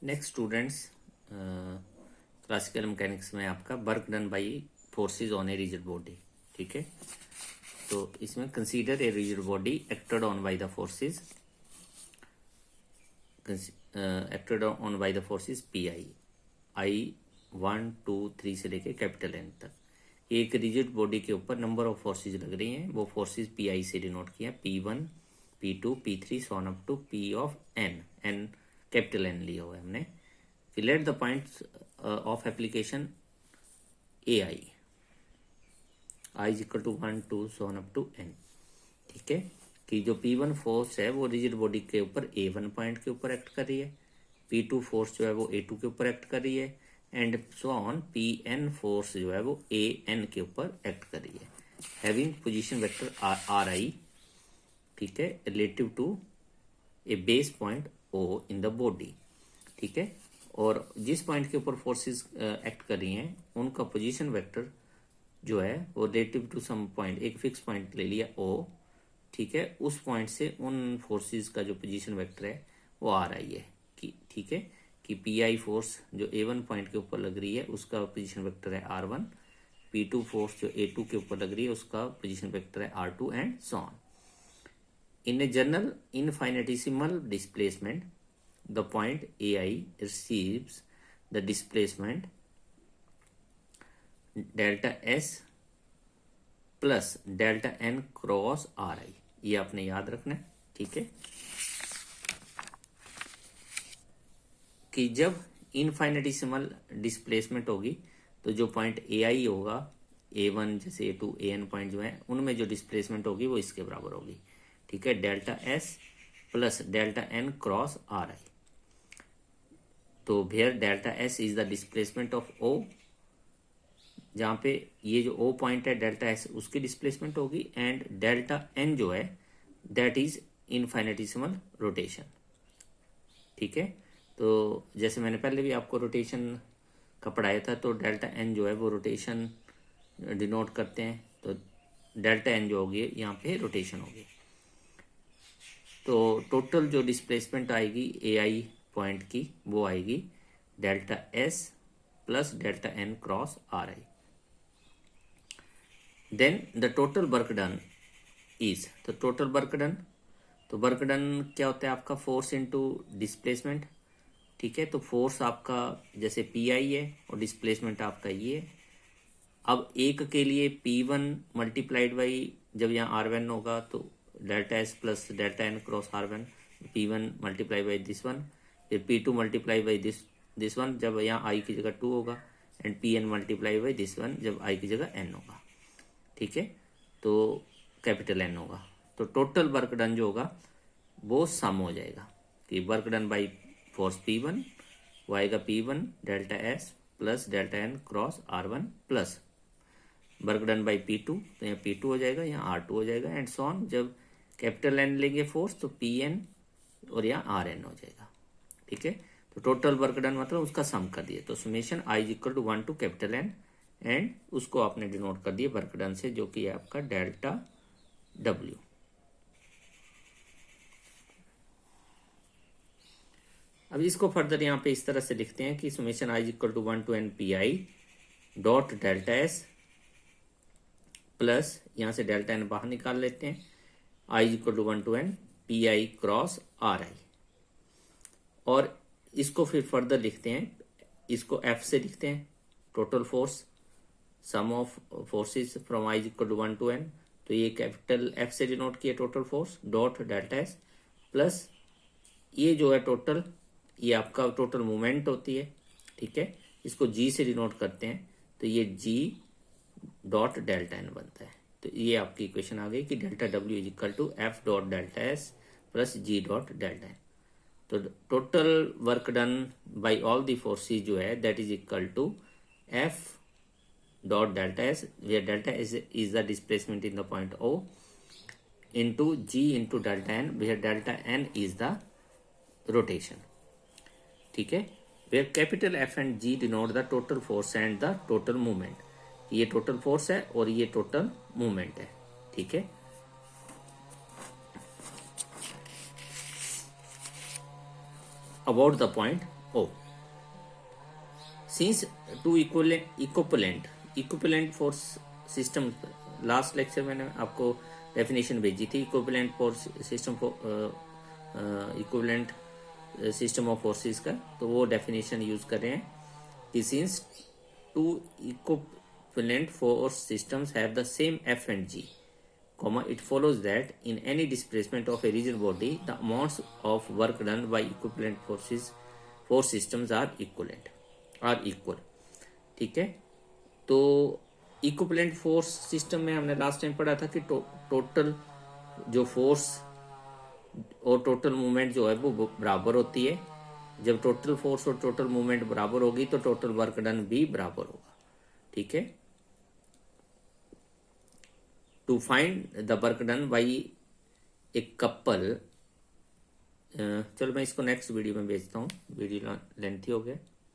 Next students, classical mechanics में आपका work done by forces on a rigid body. ठीक है, तो इसमें consider a rigid body acted on by the forces P I 1 2 3 से लेके कैपिटल एन तक एक रिजिड बॉडी के ऊपर नंबर ऑफ फोर्सेस लग रही हैं। वो फोर्सेस पी आई से डिनोट किया, P1 P2 P3 so on up to P of N, N capital N लिया हुआ है हमने। फिर let the points of application A I is equal to 1 2 so on up to N. ठीक है, कि जो P1 फोर्स है वो रिजिड बॉडी के ऊपर A1 पॉइंट के ऊपर एक्ट कर रही है, P2 फोर्स जो है वो A2 के ऊपर एक्ट कर रही है, and so on Pn force जो है वो An के ऊपर एक्ट कर रही है, हैविंग पोजीशन वेक्टर Ri, ठीक है, relative to a base point O in the body. ठीक है, और जिस पॉइंट के ऊपर फोर्सेस एक्ट कर रही हैं उनका पोजीशन वेक्टर जो है वो रिलेटिव टू सम पॉइंट, एक फिक्स पॉइंट ले लिया O। ठीक है, उस पॉइंट से उन फोर्सेस का जो पोजीशन वेक्टर है वो आ रही है कि ठीक है कि पी आई फोर्स जो A1 पॉइंट के ऊपर लग रही है उसका पोजीशन वेक्टर है R1, P2 फोर्स जो A2 के ऊपर लग रही है उसका पोजीशन वेक्टर है R2 and so on. In a general infinitesimal displacement, the point AI receives the displacement delta S plus delta N cross RI। ये आपने याद रखना है। ठीक है, कि जब इनफाइनेटिसिमल डिस्प्लेसमेंट होगी तो जो पॉइंट AI होगा, A1 जैसे A2 AN पॉइंट जो है उनमें जो डिस्प्लेसमेंट होगी वो इसके बराबर होगी। ठीक है, delta S plus delta N cross RI। तो where delta S is the displacement of O, जहां पे ये जो O पॉइंट है डेल्टा S उसकी डिस्प्लेसमेंट होगी, एंड डेल्टा N जो है दैट इज इनफाइनेटिसिमल रोटेशन। ठीक है, तो जैसे मैंने पहले भी आपको रोटेशन का पढ़ाया था, तो डेल्टा N जो है वो रोटेशन डिनोट करते हैं, तो डेल्टा N जो होगी यहाँ पे रोटेशन होगी। तो टोटल जो डिस्प्लेसमेंट आएगी AI पॉइंट की वो आएगी delta S plus delta N cross RI। Then the total work done is, तो टोटल वर्क डन, तो वर्क डन क्या होता है आपका फोर्स इनटू डिस्प्लेसमेंट। ठीक है, तो फोर्स आपका जैसे PI है और डिस्प्लेसमेंट आपका ये है। अब एक के लिए P1 मल्टीप्लाइड बाई, जब यहाँ R1 होगा तो delta S plus delta N cross R1, P1 multiply by this one, फिर P2 multiply by this one जब यहाँ I की जगह 2 होगा, and Pn multiply by this one जब I की जगह N होगा। ठीक है, तो कैपिटल N होगा, तो टोटल वर्क डन जो होगा वो सम हो जाएगा कि work done by force P1 वो आएगा P1 delta S plus delta N cross R1 plus work done by P2, तो यहाँ P2 हो जाएगा, यहाँ R2 हो जाएगा, एंड सो ऑन। जब कैपिटल N लेंगे फोर्स तो Pn और यहाँ Rn हो जाएगा। ठीक है, तो टोटल वर्क डन मतलब उसका सम कर दिए, तो summation I is equal to 1 to capital N, and उसको आपने डिनोट कर दिया वर्क डन से, जो कि है आपका डेल्टा W। अब इसको फर्दर यहाँ पे इस तरह से लिखते हैं कि summation I is equal to 1 to N PI dot delta S plus यहाँ से डेल्टा N बाहर निकाल लेते हैं, I is equal to 1 to N PI cross RI। और इसको फिर फर्दर लिखते हैं, इसको F से लिखते हैं, total force sum of forces from I is equal to 1 to N, तो ये कैपिटल F से डिनोट किया total force dot delta S plus ये जो है टोटल, ये आपका टोटल मूवमेंट होती है। ठीक है, इसको G से डिनोट करते हैं, तो ये G डॉट डेल्टा N बनता है। तो ये आपकी इक्वेशन आ गई कि delta W is equal to F dot delta S plus G dot delta N। तो total work done by all the forces जो है that is equal to F dot delta S, where delta S is the displacement in the point O, into G into delta N, where delta N is the rotation. ठीक है, where capital F and G denote the total force and the total movement. ये total force है और ये total movement है। ठीक है, about the point O. Since two equivalent force system, last lecture मैंने आपको डेफिनेशन भेजी थी equivalent force system equivalent system of forces का, तो वो डेफिनेशन यूज कर रहे हैं कि since two equivalent force systems have the same F and G, it follows that in any displacement of a rigid body the amounts of work done by equivalent force systems are equal. ठीक है, तो equivalent force system में हमने last time पढ़ा था कि total जो force और टोटल मूवमेंट जो है वो बराबर होती है। जब टोटल फोर्स और टोटल मूवमेंट बराबर होगी तो टोटल वर्क डन भी बराबर होगा। ठीक है, to find the work done by a couple, चलो मैं इसको नेक्स्ट वीडियो में भेजता हूँ, वीडियो लेंथी हो गया।